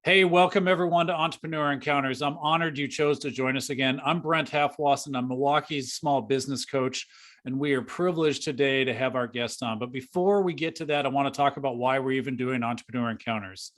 Hey, welcome everyone to Entrepreneur Encounters. I'm honored you chose to join us again. I'm Brent Halfwasson. I'm Milwaukee's small business coach, and we are privileged today to have our guest on. But before we get to that, I want to talk about why we're even doing Entrepreneur Encounters.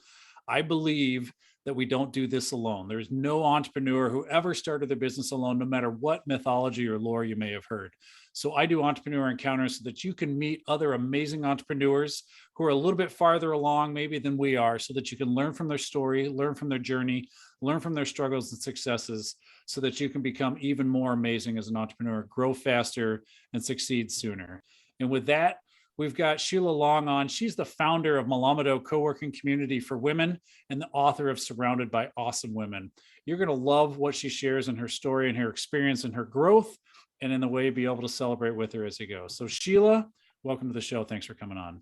I believe that we don't do this alone. There's no entrepreneur who ever started their business alone, no matter what mythology or lore you may have heard. So I do Entrepreneur Encounters so that you can meet other amazing entrepreneurs who are a little bit farther along maybe than we are, so that you can learn from their story, learn from their journey, learn from their struggles and successes, so that you can become even more amazing as an entrepreneur, grow faster, and succeed sooner. And with that, we've got Sheila Long on. She's the founder of MalamaDoe co-working community for women and the author of Surrounded by Awesome Women. You're going to love what she shares in her story and her experience and her growth, and in the way be able to celebrate with her as you go. So Sheila, welcome to the show. Thanks for coming on.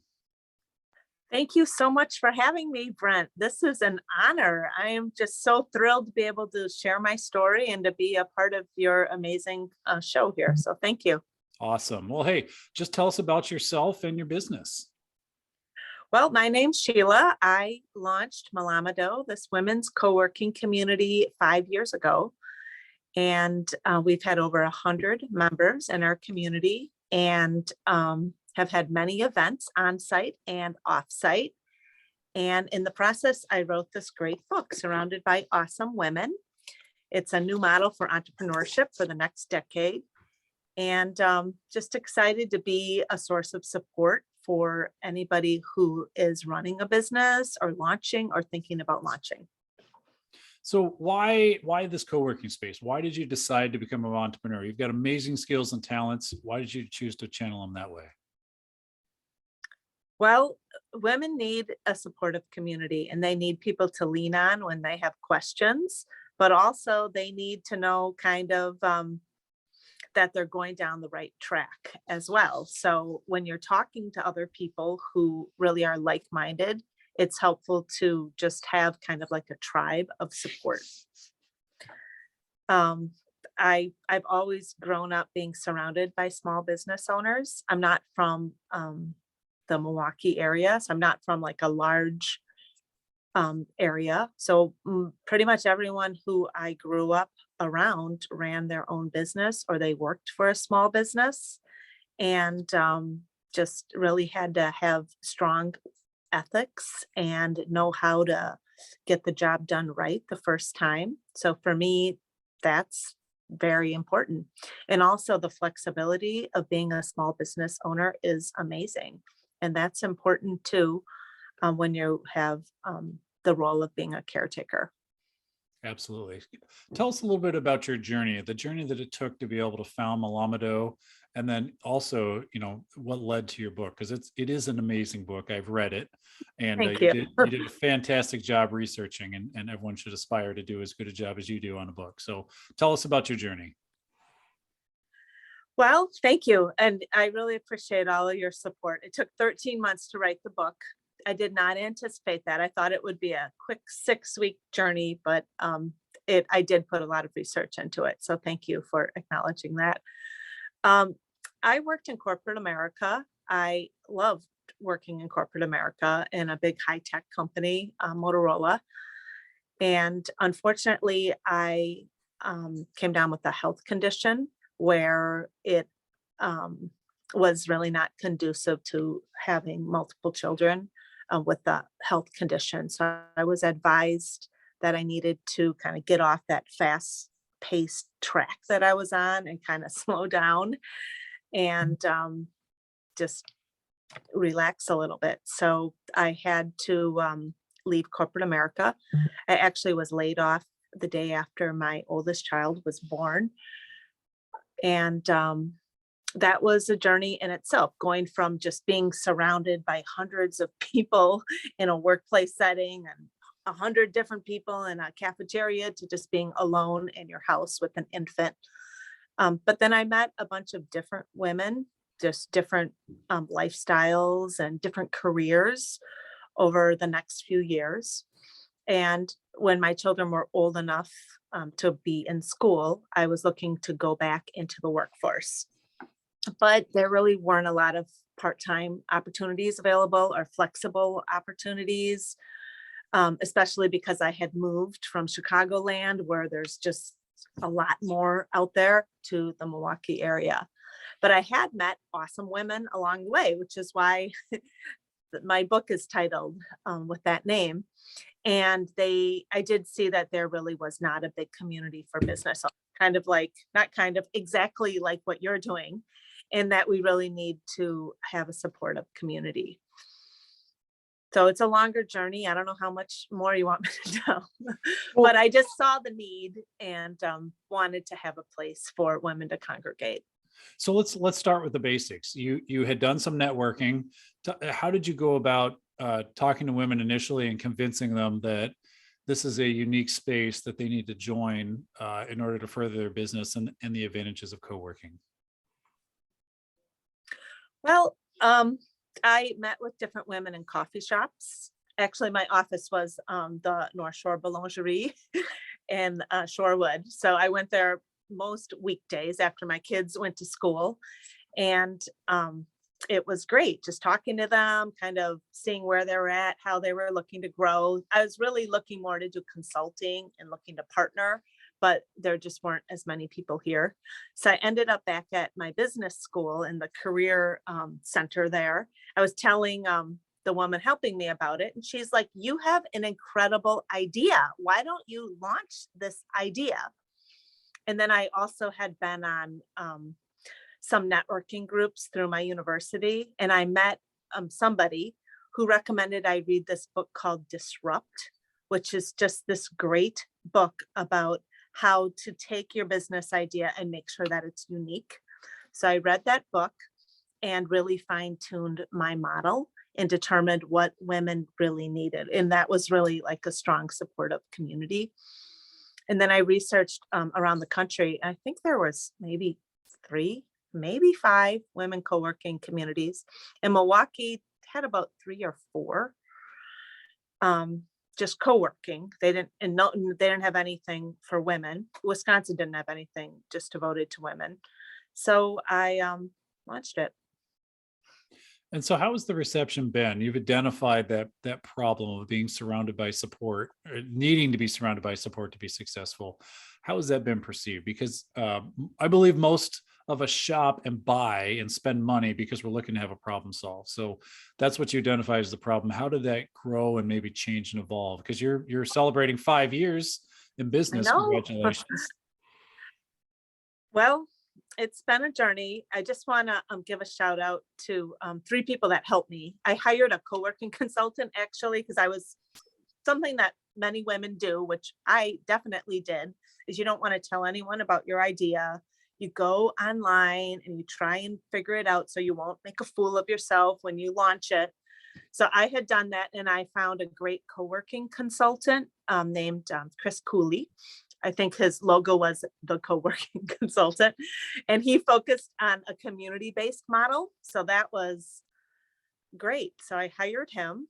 Thank you so much for having me, Brent. This is an honor. I am just so thrilled to be able to share my story and to be a part of your amazing show here. So thank you. Awesome. Well, hey, just tell us about yourself and your business. Well, my name's Sheila. I launched MalamaDoe, this women's co-working community, 5 years ago. And we've had over 100 members in our community, and have had many events on site and off site. And in the process, I wrote this great book, Surrounded by Awesome Women. It's a new model for entrepreneurship for the next decade. And just excited to be a source of support for anybody who is running a business or launching or thinking about launching. So why this co-working space? Why did you decide to become an entrepreneur? You've got amazing skills and talents. Why did you choose to channel them that way? Well, women need a supportive community, and they need people to lean on when they have questions, but also they need to know kind of that they're going down the right track as well. So when you're talking to other people who really are like-minded, it's helpful to just have kind of like a tribe of support. I've always grown up being surrounded by small business owners. I'm not from the Milwaukee area, so I'm not from like a large area. So pretty much everyone who I grew up around ran their own business, or they worked for a small business, and just really had to have strong ethics and know how to get the job done right the first time. So for me, that's very important. And also the flexibility of being a small business owner is amazing. And that's important too, when you have the role of being a caretaker. Absolutely. Tell us a little bit about your journey, the journey that it took to be able to found MalamaDoe, and then also, what led to your book, because it is an amazing book. I've read it, and Thank you you. did a fantastic job researching, and everyone should aspire to do as good a job as you do on a book. So tell us about your journey. Well, thank you. And I really appreciate all of your support. It took 13 months to write the book. I did not anticipate that. I thought it would be a quick 6-week journey, but I did put a lot of research into it. So thank you for acknowledging that. I worked in corporate America. I loved working in corporate America in a big high-tech company, Motorola. And unfortunately, I came down with a health condition where it was really not conducive to having multiple children with the health condition. So I was advised that I needed to kind of get off that fast-paced track that I was on and kind of slow down and just relax a little bit. So I had to leave corporate America. I actually was laid off the day after my oldest child was born. And that was a journey in itself, going from just being surrounded by hundreds of people in a workplace setting and 100 different people in a cafeteria to just being alone in your house with an infant. But then I met a bunch of different women, just different lifestyles and different careers over the next few years. And when my children were old enough to be in school, I was looking to go back into the workforce. But there really weren't a lot of part-time opportunities available or flexible opportunities. especially because I had moved from Chicagoland, where there's just a lot more out there, to the Milwaukee area. But I had met awesome women along the way, which is why my book is titled with that name. And I did see that there really was not a big community for business, kind of like, not kind of, exactly like what you're doing, and that we really need to have a supportive community. So it's a longer journey. I don't know how much more you want me to tell, but I just saw the need and wanted to have a place for women to congregate. So let's start with the basics. You had done some networking. How did you go about talking to women initially and convincing them that this is a unique space that they need to join in order to further their business and the advantages of co-working? Well, I met with different women in coffee shops. Actually, my office was the North Shore Boulangerie in Shorewood. So I went there most weekdays after my kids went to school. And it was great just talking to them, kind of seeing where they're at, how they were looking to grow. I was really looking more to do consulting and looking to partner, but there just weren't as many people here. So I ended up back at my business school in the career center there. I was telling the woman helping me about it, and she's like, "You have an incredible idea. Why don't you launch this idea?" And then I also had been on some networking groups through my university, and I met somebody who recommended I read this book called Disrupt, which is just this great book about how to take your business idea and make sure that it's unique. So I read that book and really fine-tuned my model and determined what women really needed. And that was really like a strong supportive community. And then I researched around the country. I think there was maybe 3, maybe 5 women co-working communities. And Milwaukee had about 3 or 4 just co-working. They didn't have anything for women. Wisconsin didn't have anything just devoted to women. So I launched it. And so how has the reception been? You've identified that problem of being surrounded by support, or needing to be surrounded by support to be successful. How has that been perceived? Because I believe most of us shop and buy and spend money because we're looking to have a problem solved. So that's what you identify as the problem. How did that grow and maybe change and evolve? Because you're celebrating 5 years in I business. know. Congratulations. Well, it's been a journey. I just want to give a shout out to 3 people that helped me. I hired a co-working consultant, actually, because I was something that many women do, which I definitely did, is you don't want to tell anyone about your idea. You go online and you try and figure it out so you won't make a fool of yourself when you launch it. So I had done that, and I found a great co-working consultant named Chris Cooley. I think his logo was the co-working consultant, and he focused on a community-based model. So that was great. So I hired him,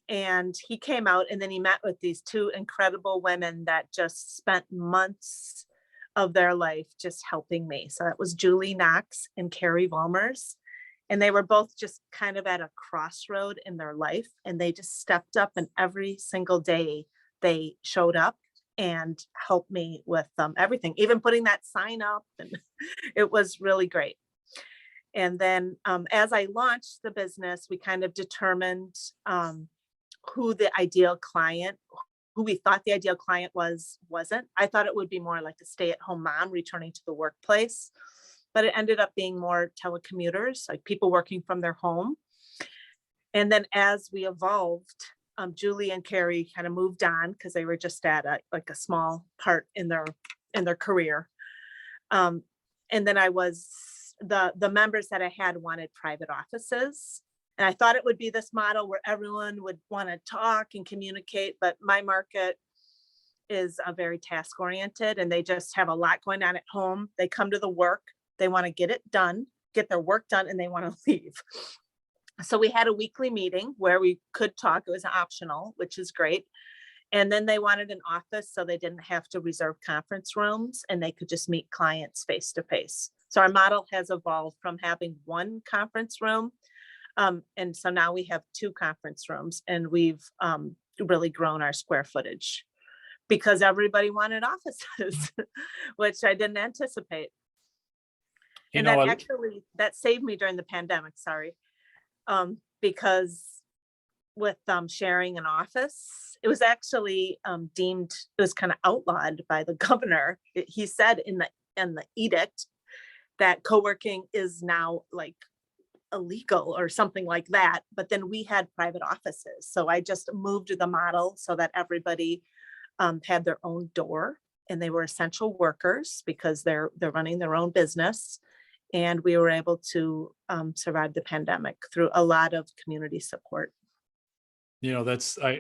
and he came out, and then he met with these 2 incredible women that just spent months of their life just helping me. So that was Julie Knox and Carrie Volmers. And they were both just kind of at a crossroad in their life, and they just stepped up, and every single day they showed up and helped me with everything, even putting that sign up. And it was really great. And then as I launched the business, we kind of determined who the ideal client, who we thought the ideal client wasn't. I thought it would be more like a stay-at-home mom returning to the workplace, but it ended up being more telecommuters, like people working from their home. And then as we evolved, Julie and Carrie kind of moved on because they were just at a small part in their career. And then the members that I had wanted private offices. And I thought it would be this model where everyone would want to talk and communicate, but my market is very task oriented, and they just have a lot going on at home. They come to the work, they want to get it done, get their work done, and they want to leave. So we had a weekly meeting where we could talk. It was optional, which is great. And then they wanted an office so they didn't have to reserve conference rooms, and they could just meet clients face to face. So our model has evolved from having 1 conference room. And so now we have 2 conference rooms, and we've really grown our square footage because everybody wanted offices, which I didn't anticipate. You And know, that saved me during the pandemic, sorry. Because with sharing an office, it was actually deemed, it was kind of outlawed by the governor. He said in the edict that co-working is now like illegal or something like that. But then we had private offices. So I just moved the model so that everybody had their own door and they were essential workers because they're running their own business. And we were able to survive the pandemic through a lot of community support. you know,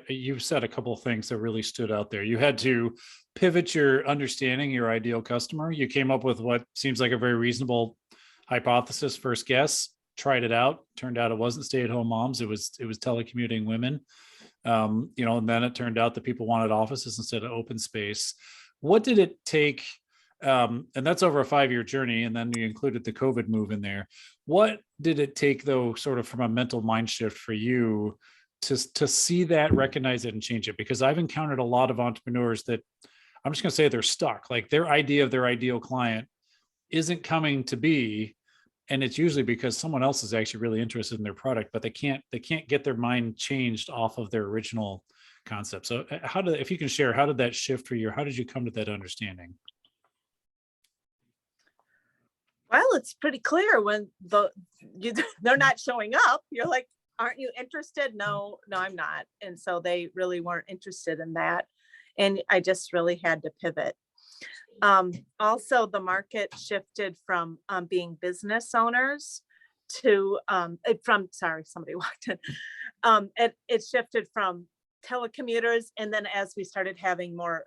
you've said a couple of things that really stood out there. You had to pivot your understanding, your ideal customer. You came up with what seems like a very reasonable hypothesis, first guess, tried it out. Turned out it wasn't stay-at-home moms. It was telecommuting women. You know, and then it turned out that people wanted offices instead of open space. What did it take? And that's over a 5-year journey. And then you included the COVID move in there. What did it take though, sort of from a mental mind shift for you to see that, recognize it and change it? Because I've encountered a lot of entrepreneurs that I'm just going to say they're stuck. Like their idea of their ideal client isn't coming to be. And it's usually because someone else is actually really interested in their product, but they can't get their mind changed off of their original concept. So if you can share, how did that shift for you? How did you come to that understanding? Well, it's pretty clear when they're not showing up. You're like, aren't you interested? No, I'm not. And so they really weren't interested in that. And I just really had to pivot. Also, the market shifted from being business owners to somebody walked in. It shifted from telecommuters. And then as we started having more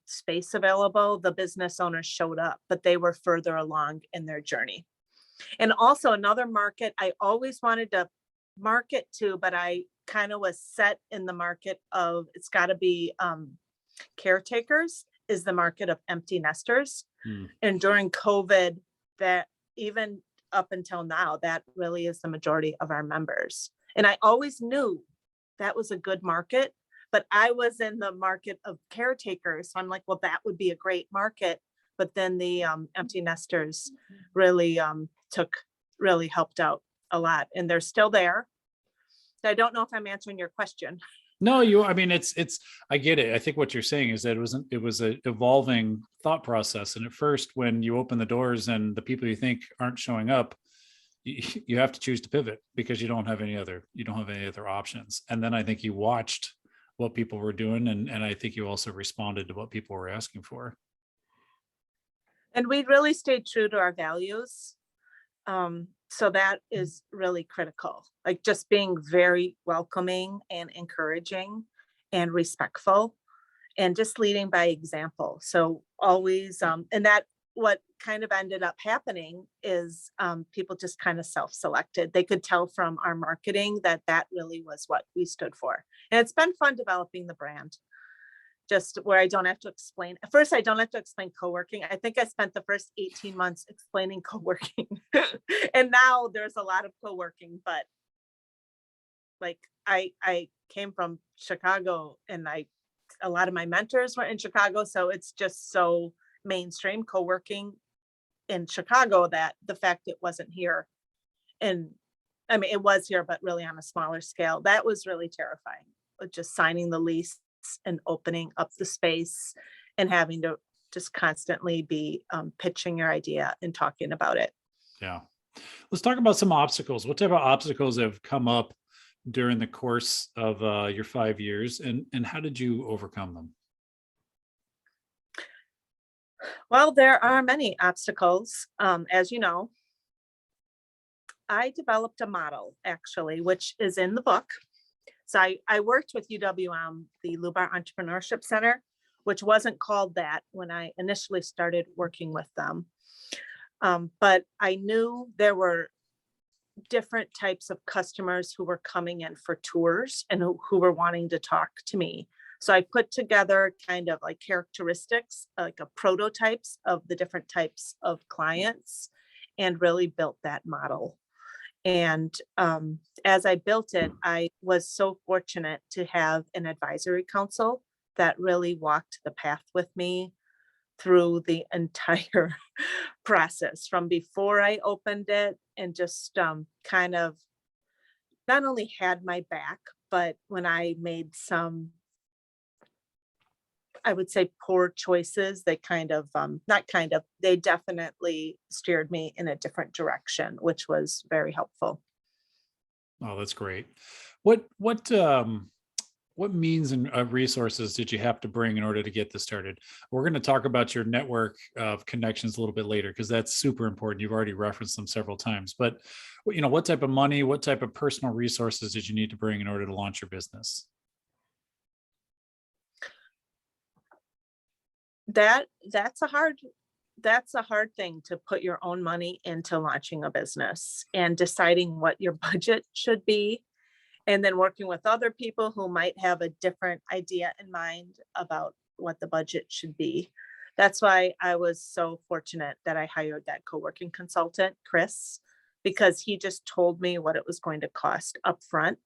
space available, the business owners showed up, but they were further along in their journey. And also another market I always wanted to market to, but I kind of was set in the market of it's got to be caretakers, is the market of empty nesters. And during COVID, that even up until now, that really is the majority of our members. And I always knew that was a good market, but I was in the market of caretakers. So I'm like, well, that would be a great market. But then the empty nesters really really helped out a lot, and they're still there. So I don't know if I'm answering your question. No, I mean, I get it. I think what you're saying is that it was an evolving thought process. And at first, when you open the doors and the people you think aren't showing up, you have to choose to pivot because you don't have any other options. And then I think you watched what people were doing. And I think you also responded to what people were asking for. And we really stayed true to our values. So that is really critical, like just being very welcoming and encouraging and respectful and just leading by example. So always, and that what kind of ended up happening is people just kind of self-selected. They could tell from our marketing that really was what we stood for. And it's been fun developing the brand. Just where I don't have to explain. At first, I don't have to explain co-working. I think I spent the first 18 months explaining co-working. And now there's a lot of co-working, but like I came from Chicago and a lot of my mentors were in Chicago. So it's just so mainstream co-working in Chicago that the fact it wasn't here. And I mean, it was here, but really on a smaller scale. That was really terrifying. Just signing the lease and opening up the space and having to just constantly be pitching your idea and talking about it. Yeah. Let's talk about some obstacles. What type of obstacles have come up during the course of your 5 years, and how did you overcome them? Well, there are many obstacles. As you know, I developed a model actually, which is in the book. So I worked with UWM, the Lubar Entrepreneurship Center, which wasn't called that when I initially started working with them. But I knew there were different types of customers who were coming in for tours and who were wanting to talk to me. So I put together kind of like characteristics, like a prototypes of the different types of clients and really built that model. And as I built it, I was so fortunate to have an advisory council that really walked the path with me through the entire process from before I opened it, and just kind of not only had my back, but when I made some, I would say, poor choices, they kind of, not kind of, they definitely steered me in a different direction, which was very helpful. Oh, that's great. What means and resources did you have to bring in order to get this started? We're going to talk about your network of connections a little bit later, because that's super important. You've already referenced them several times, but what type of money, what type of personal resources did you need to bring in order to launch your business? That's a hard thing, to put your own money into launching a business and deciding what your budget should be, and then working with other people who might have a different idea in mind about what the budget should be. That's why I was so fortunate that I hired that co-working consultant, Chris, because he just told me what it was going to cost upfront,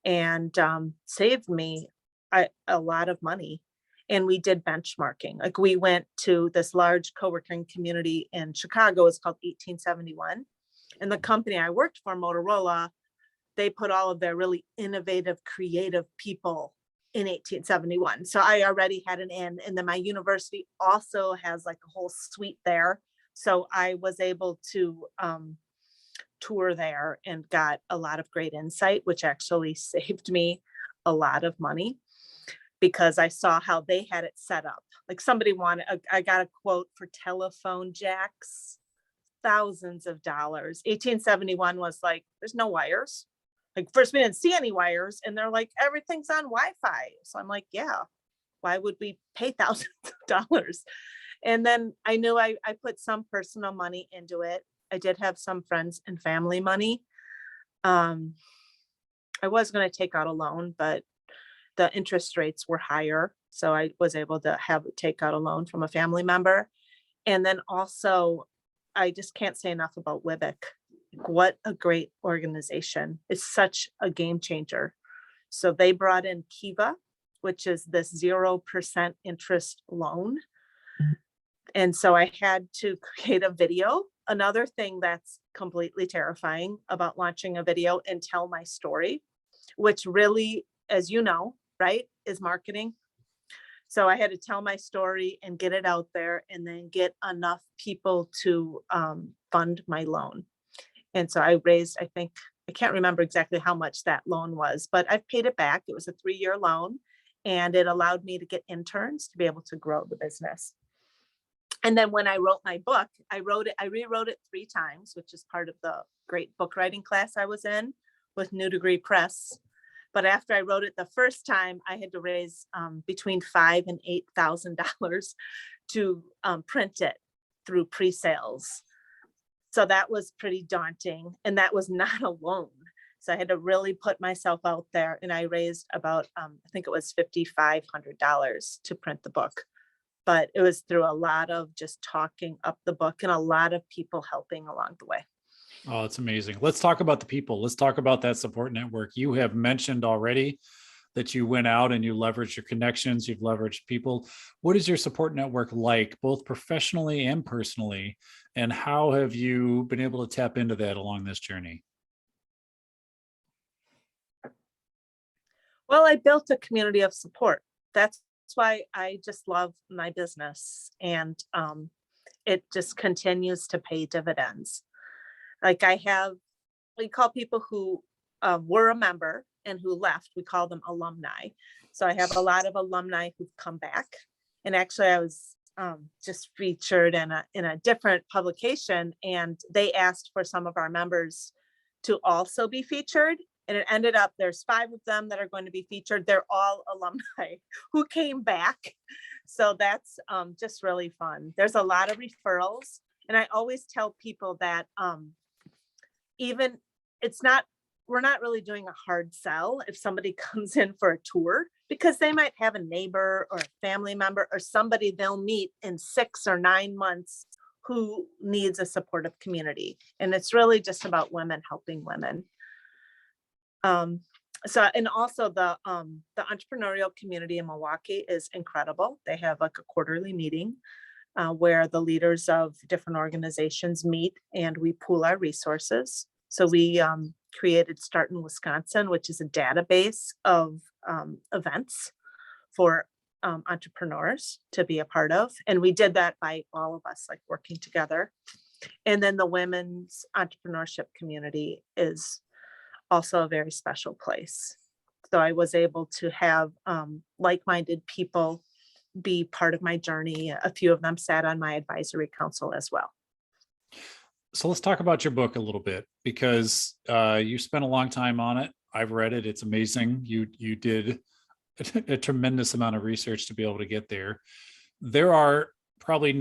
and saved me a lot of money. And we did benchmarking. Like, we went to this large co-working community in Chicago. It's called 1871. And the company I worked for, Motorola, they put all of their really innovative, creative people in 1871. So I already had an in. And then my university also has like a whole suite there. So I was able to tour there and got a lot of great insight, which actually saved me a lot of money, because I saw how they had it set up. Like, somebody wanted, I got a quote for telephone jacks, thousands of dollars. 1871 was like, there's no wires. Like, first, we didn't see any wires, and they're like, everything's on Wi-Fi. So I'm like, yeah, why would we pay thousands of dollars? And then I knew I put some personal money into it. I did have some friends and family money. I was going to take out a loan, but the interest rates were higher. So I was able to take out a loan from a family member. And then also, I just can't say enough about Wibbick. What a great organization. It's such a game changer. So they brought in Kiva, which is this 0% interest loan. And so I had to create a video. Another thing that's completely terrifying about launching a video and tell my story, which really, as you know, right, is marketing. So I had to tell my story and get it out there, and then get enough people to fund my loan. And so I raised, I think, I can't remember exactly how much that loan was, but I've paid it back. It was a 3-year loan, and it allowed me to get interns to be able to grow the business. And then when I wrote my book, I rewrote it 3 times, which is part of the great book writing class I was in with New Degree Press. But after I wrote it the first time, I had to raise between $5,000 and $8,000 to print it through pre-sales. So that was pretty daunting, and that was not a loan. So I had to really put myself out there, and I raised about, I think it was $5,500 to print the book. But it was through a lot of just talking up the book and a lot of people helping along the way. Oh, it's amazing. Let's talk about the people. Let's talk about that support network. You have mentioned already that you went out and you leveraged your connections, you've leveraged people. What is your support network like, both professionally and personally? And how have you been able to tap into that along this journey? Well, I built a community of support. That's why I just love my business, and it just continues to pay dividends. Like, we call people who were a member and who left, we call them alumni. So I have a lot of alumni who've come back. And actually, I was just featured in a different publication, and they asked for some of our members to also be featured. And it ended up, there's 5 of them that are going to be featured. They're all alumni who came back. So that's just really fun. There's a lot of referrals. And I always tell people that even we're not really doing a hard sell if somebody comes in for a tour, because they might have a neighbor or a family member or somebody they'll meet in 6 or 9 months who needs a supportive community. And it's really just about women helping women. And also the entrepreneurial community in Milwaukee is incredible. They have like a quarterly meeting where the leaders of different organizations meet and we pool our resources. So we created Start in Wisconsin, which is a database of events for entrepreneurs to be a part of. And we did that by all of us like working together. And then the women's entrepreneurship community is also a very special place. So I was able to have like-minded people be part of my journey. A few of them sat on my advisory council as well. So let's talk about your book a little bit, because you spent a long time on it. I've read it. It's amazing. You did a tremendous amount of research to be able to get there. There are probably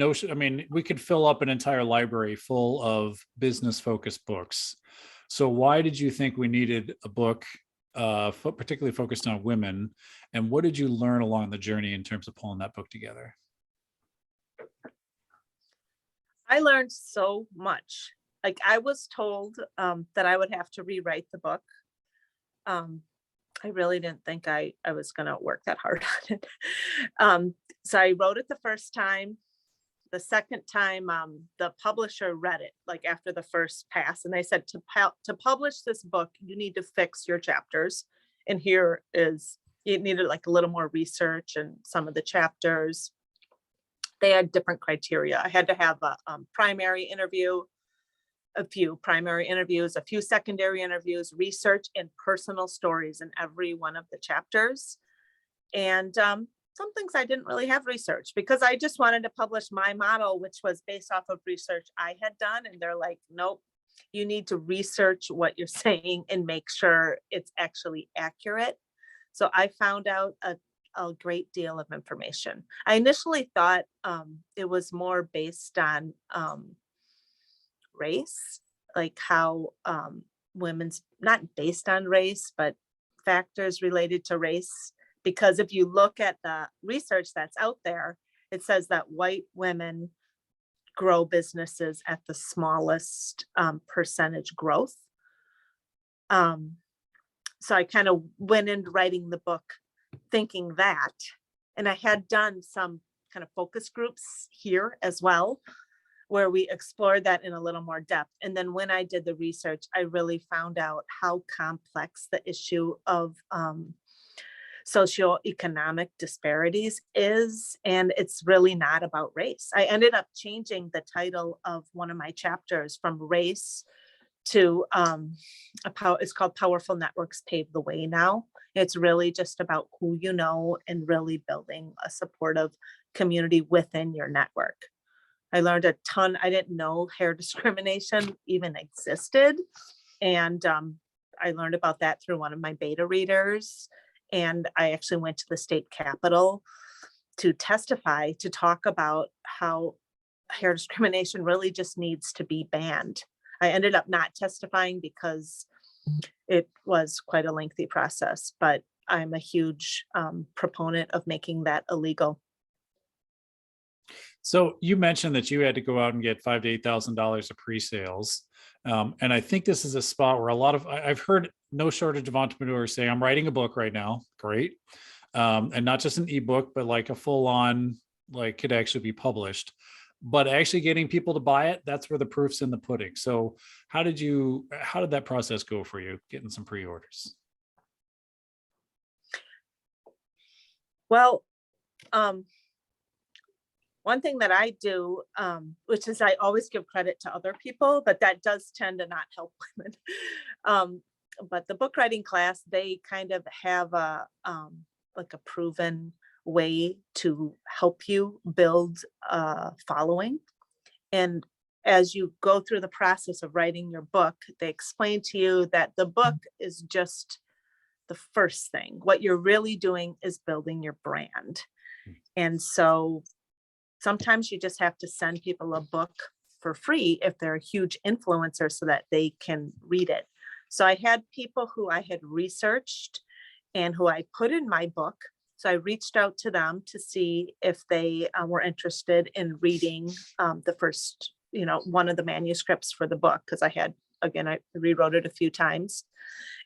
we could fill up an entire library full of business focused books. So why did you think we needed a book particularly focused on women? And what did you learn along the journey in terms of pulling that book together? I learned so much. Like I was told that I would have to rewrite the book. I really didn't think I was going to work that hard on it. So I wrote it the first time. The second time, the publisher read it like after the first pass, and they said to publish this book, you need to fix your chapters. And here is, it needed like a little more research, and some of the chapters, they had different criteria. I had to have a primary interview, a few primary interviews, a few secondary interviews, research, and personal stories in every one of the chapters. And some things I didn't really have research because I just wanted to publish my model, which was based off of research I had done. And they're like, nope, you need to research what you're saying and make sure it's actually accurate. So I found out a great deal of information. I initially thought it was more based on race, like how women's, not based on race, but factors related to race. Because if you look at the research that's out there, it says that white women grow businesses at the smallest percentage growth. So I kind of went into writing the book thinking that, and I had done some kind of focus groups here as well, where we explored that in a little more depth. And then when I did the research, I really found out how complex the issue of socioeconomic disparities is, and it's really not about race. I ended up changing the title of one of my chapters from race to it's called Powerful Networks Pave the Way Now. It's really just about who you know and really building a supportive community within your network. I learned a ton. I didn't know hair discrimination even existed. And I learned about that through one of my beta readers. And I actually went to the state capitol to testify, to talk about how hair discrimination really just needs to be banned. I ended up not testifying because it was quite a lengthy process, but I'm a huge proponent of making that illegal. So you mentioned that you had to go out and get $5,000 to $8,000 of pre-sales. And I think this is a spot where I've heard no shortage of entrepreneurs say, I'm writing a book right now. Great. And not just an ebook, but like a full on, like could actually be published, but actually getting people to buy it. That's where the proof's in the pudding. So how did that process go for you, getting some pre-orders? Well, one thing that I do, which is I always give credit to other people, but that does tend to not help women. But the book writing class, they kind of have like a proven way to help you build a following. And as you go through the process of writing your book, they explain to you that the book is just the first thing. What you're really doing is building your brand. And so sometimes you just have to send people a book for free if they're a huge influencer so that they can read it. So I had people who I had researched and who I put in my book. So I reached out to them to see if they were interested in reading the first one of the manuscripts for the book, because I rewrote it a few times.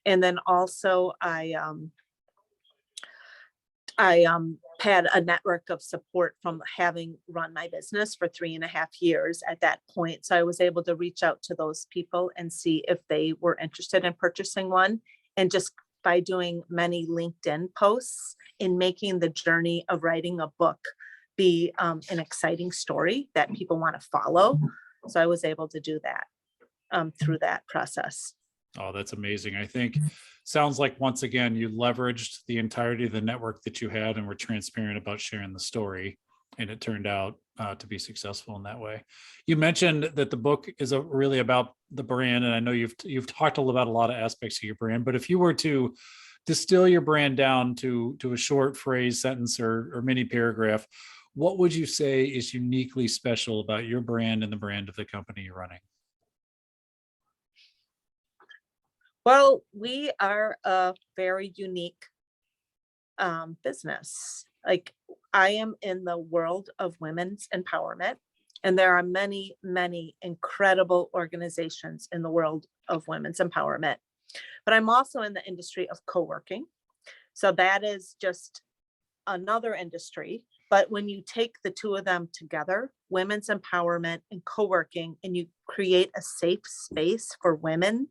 And then also I had a network of support from having run my business for 3.5 years at that point. So I was able to reach out to those people and see if they were interested in purchasing one. And just by doing many LinkedIn posts and making the journey of writing a book be an exciting story that people want to follow. So I was able to do that through that process. Oh, that's amazing. I think sounds like, once again, you leveraged the entirety of the network that you had and were transparent about sharing the story. And it turned out to be successful in that way. You mentioned that the book is really about the brand. And I know you've talked about a lot of aspects of your brand, but if you were to distill your brand down to a short phrase, sentence, or mini paragraph, what would you say is uniquely special about your brand and the brand of the company you're running? Well, we are a very unique business. Like, I am in the world of women's empowerment, and there are many, many incredible organizations in the world of women's empowerment. But I'm also in the industry of co-working. So that is just another industry. But when you take the two of them together, women's empowerment and co-working, and you create a safe space for women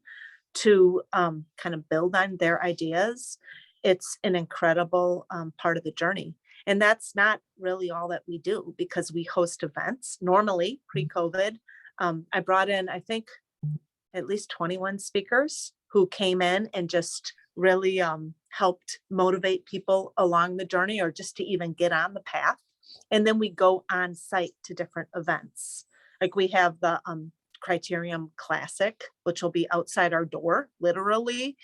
to kind of build on their ideas, it's an incredible part of the journey. And that's not really all that we do, because we host events. Normally, pre-COVID, I brought in, I think, at least 21 speakers who came in and just really helped motivate people along the journey, or just to even get on the path. And then we go on site to different events. Like, we have the Criterium Classic, which will be outside our door, literally.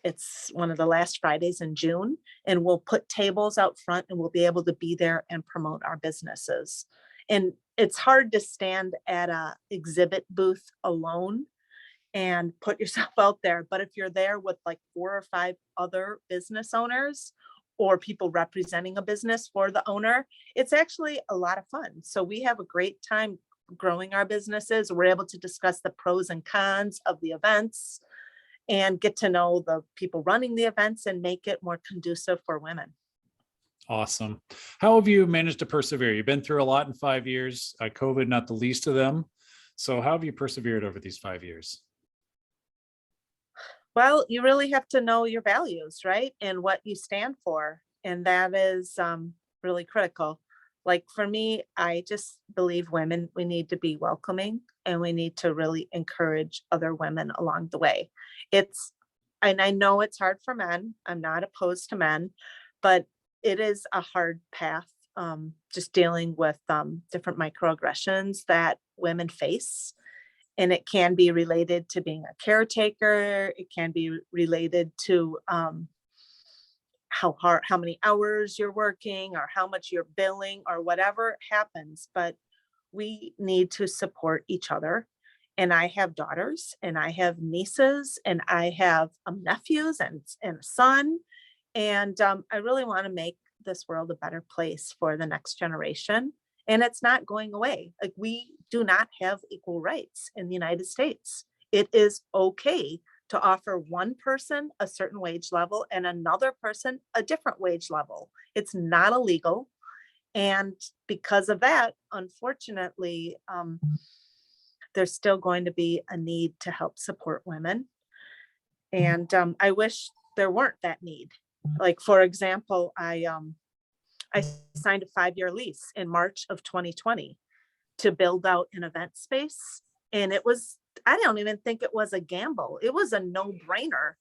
It's one of the last Fridays in June, and we'll put tables out front, and we'll be able to be there and promote our businesses. And it's hard to stand at a exhibit booth alone and put yourself out there. But if you're there with like 4 or 5 other business owners, or people representing a business for the owner, it's actually a lot of fun. So we have a great time growing our businesses. We're able to discuss the pros and cons of the events and get to know the people running the events and make it more conducive for women. Awesome. How have you managed to persevere? You've been through a lot in 5 years, COVID not the least of them. So how have you persevered over these 5 years? Well, you really have to know your values, right? And what you stand for. And that is really critical. Like, for me, I just believe women, we need to be welcoming, and we need to really encourage other women along the way. And I know it's hard for men. I'm not opposed to men, but it is a hard path, just dealing with different microaggressions that women face. And it can be related to being a caretaker. It can be related to how many hours you're working, or how much you're billing, or whatever happens. But we need to support each other. And I have daughters, and I have nieces, and I have nephews and a son. And I really want to make this world a better place for the next generation. And it's not going away. Like, we do not have equal rights in the United States. It is okay to offer one person a certain wage level and another person a different wage level. It's not illegal. And because of that, unfortunately, there's still going to be a need to help support women. And I wish there weren't that need. Like, for example, I signed a 5-year lease in March of 2020 to build out an event space. And I don't even think it was a gamble. It was a no-brainer,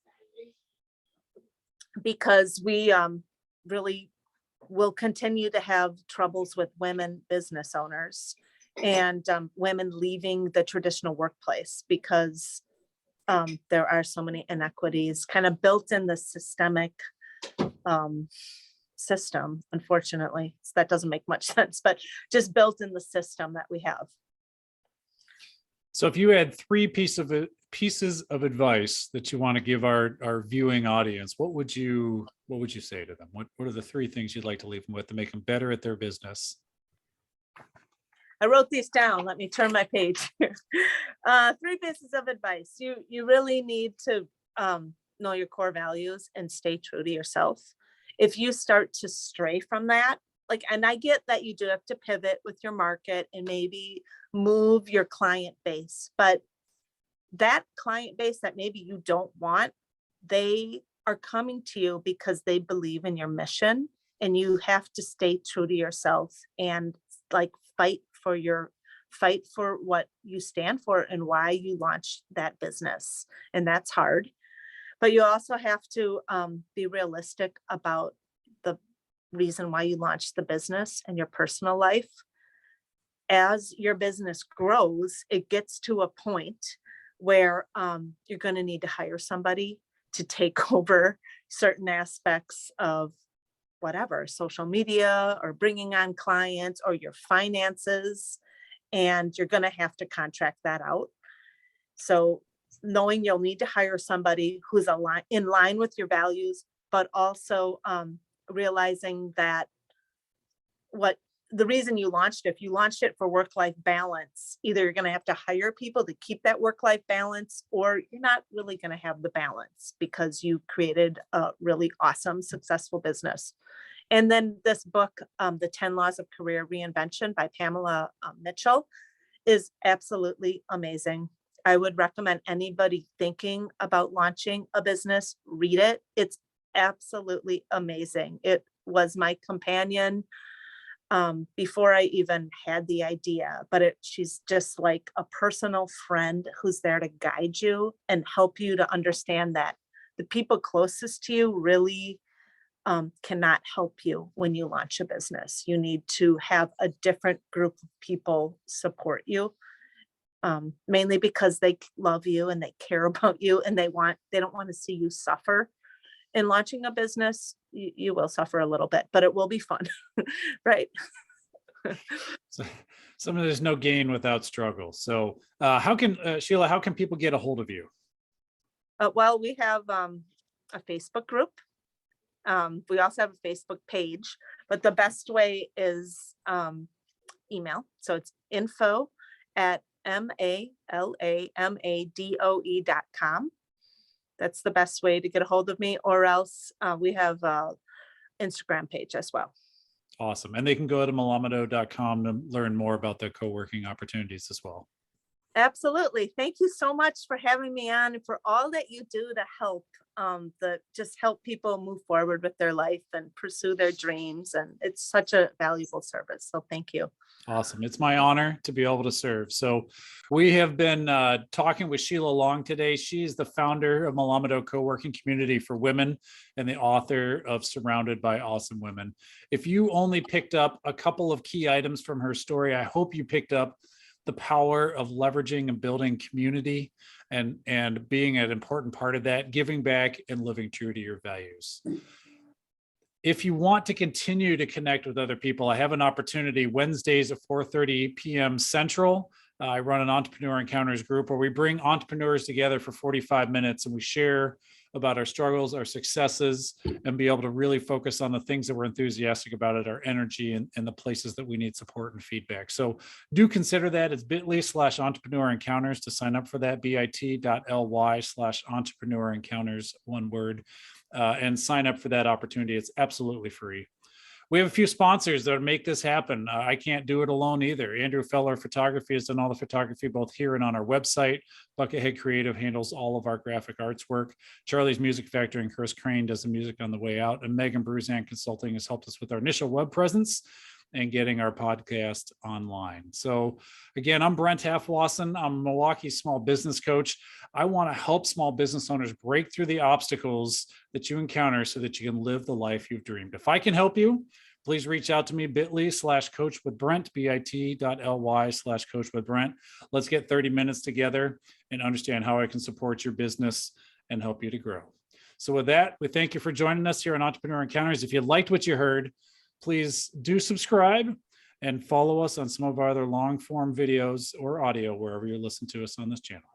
because we really will continue to have troubles with women business owners, and women leaving the traditional workplace, because there are so many inequities kind of built in the systemic system, unfortunately. So that doesn't make much sense, but just built in the system that we have. So if you had 3 pieces of advice that you want to give our viewing audience, what would you say to them? What are the 3 things you'd like to leave them with to make them better at their business? I wrote these down. Let me turn my page here. 3 pieces of advice. You really need to know your core values and stay true to yourself. If you start to stray from that, like, and I get that you do have to pivot with your market and maybe move your client base, but that client base that maybe you don't want, they are coming to you because they believe in your mission, and you have to stay true to yourself and like fight for what you stand for and why you launched that business. And that's hard. But you also have to be realistic about the reason why you launched the business and your personal life. As your business grows, it gets to a point where you're going to need to hire somebody to take over certain aspects of whatever, social media or bringing on clients or your finances, and you're going to have to contract that out. So knowing you'll need to hire somebody who's in line with your values, but also realizing that the reason you launched it, if you launched it for work-life balance, either you're going to have to hire people to keep that work-life balance, or you're not really going to have the balance because you created a really awesome, successful business. And then this book, The 10 Laws of Career Reinvention by Pamela Mitchell, is absolutely amazing. I would recommend anybody thinking about launching a business, read it. It's absolutely amazing. It was my companion before I even had the idea, but she's just like a personal friend who's there to guide you and help you to understand that the people closest to you really cannot help you when you launch a business. You need to have a different group of people support you, mainly because they love you and they care about you, and they don't want to see you suffer. In launching a business, you will suffer a little bit, but it will be fun, right? So there's no gain without struggle. So Sheila, how can people get a hold of you? Well, we have a Facebook group. We also have a Facebook page, but the best way is email. So it's info@MalamaDoe.com. That's the best way to get a hold of me, or else we have an Instagram page as well. Awesome. And they can go to MalamaDoe.com to learn more about the co-working opportunities as well. Absolutely. Thank you so much for having me on and for all that you do to help help people move forward with their life and pursue their dreams. And it's such a valuable service. So thank you. Awesome. It's my honor to be able to serve. So we have been talking with Sheila Long today. She's the founder of MalamaDoe Co-working Community for Women and the author of Surrounded by Awesome Women. If you only picked up a couple of key items from her story, I hope you picked up the power of leveraging and building community and being an important part of that, giving back and living true to your values. If you want to continue to connect with other people, I have an opportunity Wednesdays at 4:30 p.m. Central. I run an Entrepreneur Encounters group where we bring entrepreneurs together for 45 minutes and we share about our struggles, our successes, and be able to really focus on the things that we're enthusiastic about it, our energy, and the places that we need support and feedback. So do consider that. It's bit.ly/entrepreneur encounters to sign up for that, bit.ly/entrepreneur encounters, one word, and sign up for that opportunity. It's absolutely free. We have a few sponsors that make this happen. I can't do it alone either. Andrew Feller Photography has done all the photography both here and on our website. Buckethead Creative handles all of our graphic arts work. Charlie's Music Factory and Chris Crane does the music on the way out. And Megan Bruzan Consulting has helped us with our initial web presence and getting our podcast online. So again, I'm Brent Halfwasson. I'm Milwaukee's small business coach. I want to help small business owners break through the obstacles that you encounter so that you can live the life you've dreamed. If I can help you, please reach out to me, bit.ly/coachwithbrent, bit.ly/coachwithbrent. Let's get 30 minutes together and understand how I can support your business and help you to grow. So with that, we thank you for joining us here on Entrepreneur Encounters. If you liked what you heard, please do subscribe and follow us on some of our other long form videos or audio wherever you listen to us on this channel.